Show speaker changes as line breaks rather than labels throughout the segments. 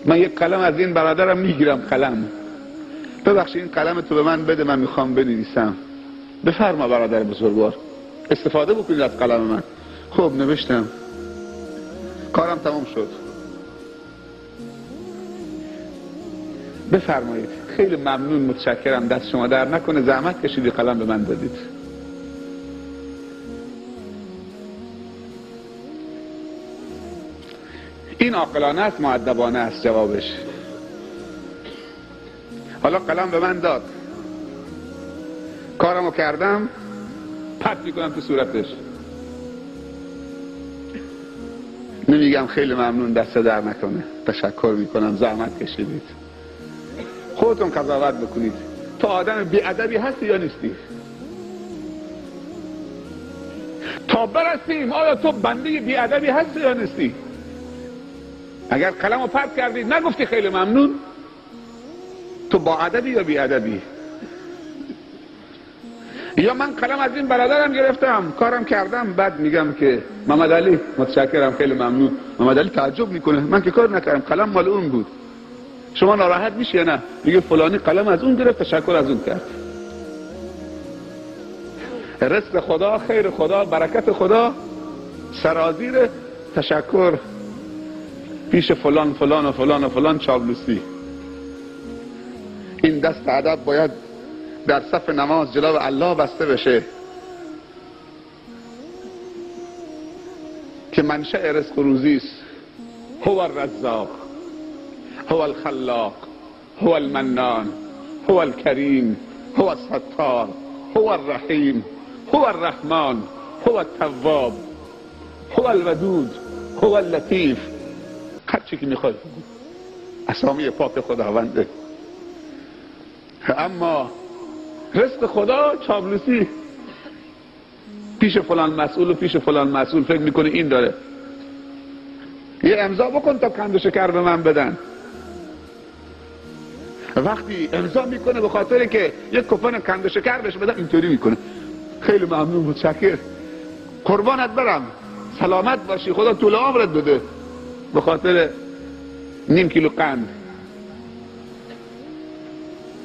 من یک قلم از این برادرم میگیرم، قلم، ببخشید این قلم تو به من بده، من میخوام بنویسم. بفرما برادر بزرگوار، استفاده بکنید از قلم من. خب نوشتم، کارم تمام شد. بفرمایید. خیلی ممنون، متشکرم، دست شما در نکنه، زحمت کشیدی قلم به من دادید. این عاقلانه است، مؤدبانه است جوابش. حالا قلم به من داد، کارمو کردم، پرت میکنم تو صورتش. نمیگم خیلی ممنون، دست در نکنه، تشکر میکنم، زحمت کشیدید. خودتون قضاوت بکنید، تو آدم بی‌ادبی هستی یا نیستی؟ تا برسیم آیا تو بنده بی‌ادبی هستی یا نیستی؟ اگر قلمو پرت کردی نگفتی خیلی ممنون، تو با ادبی یا بی‌ادبی؟ یا من قلم از این برادرم گرفتم، کارم کردم، بعد میگم که محمد علی متشکرم، خیلی ممنون. محمد علی تعجب میکنه، من که کار نکردم، قلم مال اون بود. شما ناراحت میشی یا نه؟ میگه فلانی قلم از اون گرفت، تشکر از اون کرد. رزق خدا، خیر خدا، برکت خدا سرازیر تشکر پیش فلان فلان و فلان و فلان چابلوسی. این دست ادب باید در صف نماز جلو الله بسته بشه که منشأ رزق و روزی است. هو الرزاق، هو الخلاق، هو المنان، هو الكریم، هو الستار، هو الرحیم، هو الرحمن، هو التواب، هو الودود، هو اللطیف. هر چی که میخوای اسامی پاک خداونده. اما رزق خدا چابلوسی، پیش فلان مسئول و پیش فلان مسئول فکر میکنه این داره. یه امضا بکن تا قند و شکر به من بدن. وقتی امضا میکنه به خاطر که یک کوپن قند و شکر بهش بدن، اینطوری میکنه، خیلی ممنون، متشکر، قربانت برم، سلامت باشی، خدا طول عمرت بده، به خاطر نیم کیلو قند.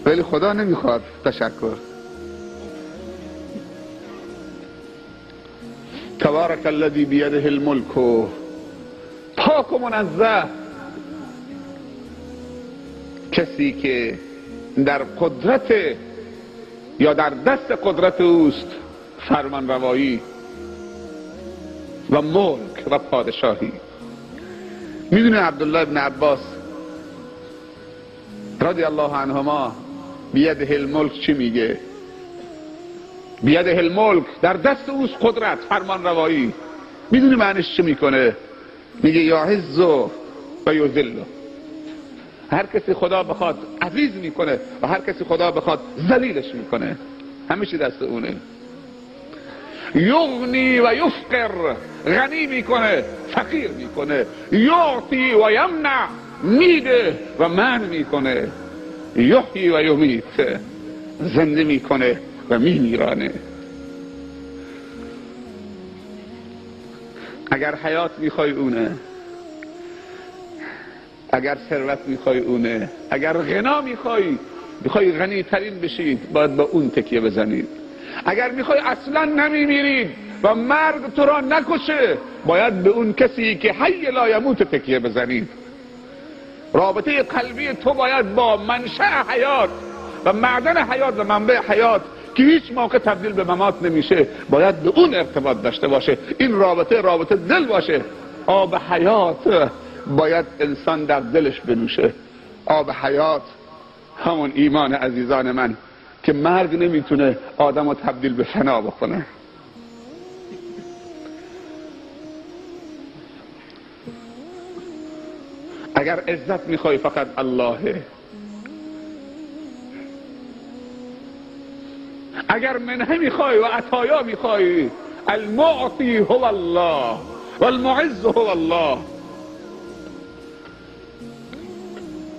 ولی خدا نمیخواد تشکر. تبارک الذی بیده الملک، پاک و منزه کسی که در قدرت یا در دست قدرت اوست فرمان روایی و ملک و پادشاهی. میدونه عبدالله ابن عباس رضی الله عنهما بیده الملک چی میگه؟ بیده الملک، در دست اوست قدرت، فرمان روایی. میدونی معنیش چی میکنه؟ میگه یعز و یذل. هر کسی خدا بخواد عزیز میکنه و هر کسی خدا بخواد ذلیلش میکنه. همیشه دست اونه. یغنی و یفقر، غنی میکنه فقیر میکنه. یعطی و یمنع، میده و منع میکنه. یحیی و یمیت، زنده میکنه و میمیرانه. اگر حیات میخوای اونه، اگر ثروت میخوای اونه، اگر غنا میخوای غنی ترین بشید، باید به اون تکیه بزنید. اگر میخوای اصلا نمیمیرید و مرگ تو را نکشه، باید به اون کسی که حی لا یموت تکیه بزنید. رابطه قلبی تو باید با منشأ حیات و معدن حیات و منبع حیات که هیچ موقع تبدیل به ممات نمیشه، باید به اون ارتباط داشته باشه. این رابطه دل باشه. آب حیات باید انسان در دلش بنوشه. آب حیات همون ایمان عزیزان من که مرگ نمیتونه آدم رو تبدیل به فنا بکنه. اگر عزت میخوای فقط اللهه. اگر منحه میخوای و عطایا میخوای، المعطی هو الله و المعز هو الله.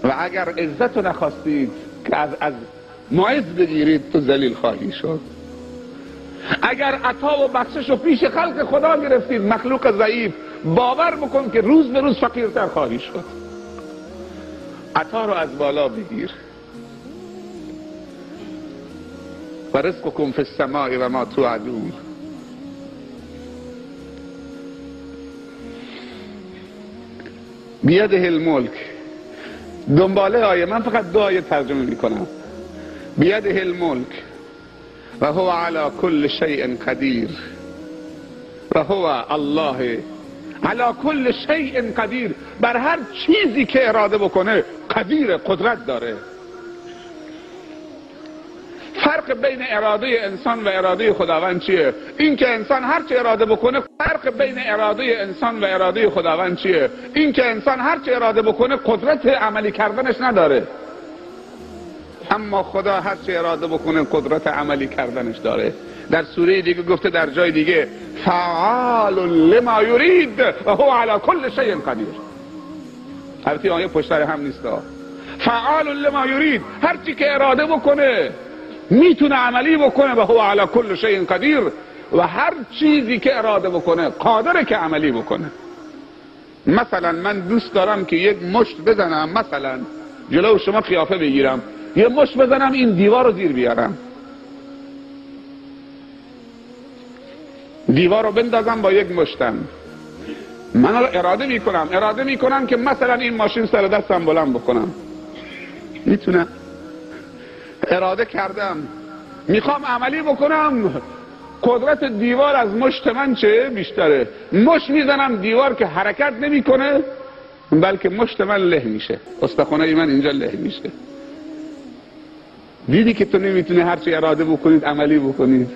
و اگر عزت رو نخواستید که از معز بگیرید، تو ذلیل خواهی شد. اگر عطا و بخشش رو پیش خلق خدا گرفتید، مخلوق ضعیف، باور بکن که روز به روز فقیرتر خواهی شد. عطا رو از بالا بگیر. و رزقکم فی السماء و ما توعدون. بیده الملک. دنباله آیه، من فقط دو آیه ترجمه میکنم. بیده الملک و هو علی کل شیء قدیر. و هو الله علی کل شیء قدیر، بر هر چیزی که اراده بکنه قدیر، قدرت داره. فرق بین اراده انسان و اراده خداوند چیه؟ این که انسان هر چه اراده بکنه. فرق بین اراده انسان و اراده خداوند چیه؟ این که انسان هر چه اراده بکنه قدرت عملی کردنش نداره، اما خدا هر چه اراده بکنه قدرت عملی کردنش داره. در سوره دیگه گفته، در جای دیگه فعال لما یرید و هو علی کل شیء قدیر. البته آیه پشت سر هم نیست. فعال لما یرید، هر چی که اراده بکنه میتونه عملی بکنه. و هو علی کل شیء قدیر، و هر چیزی که اراده بکنه قادره که عملی بکنه. مثلا من دوست دارم که یک مشت بزنم، مثلا جلو شما قیافه بگیرم، یه مشت بزنم این دیوار رو زیر بیارم، دیوار رو بندازم با یک مشتم. من اراده میکنم که مثلا این ماشین سر دستم بلند بکنم. میتونم. اراده کردم میخوام عملی بکنم، قدرت دیوار از مشت من چه بیشتره. مشت میزنم دیوار که حرکت نمیکنه، بلکه مشت من له میشه، استخوانه من اینجا له میشه. دیدی که تو نمیتونی هرچی اراده بکنید عملی بکنید.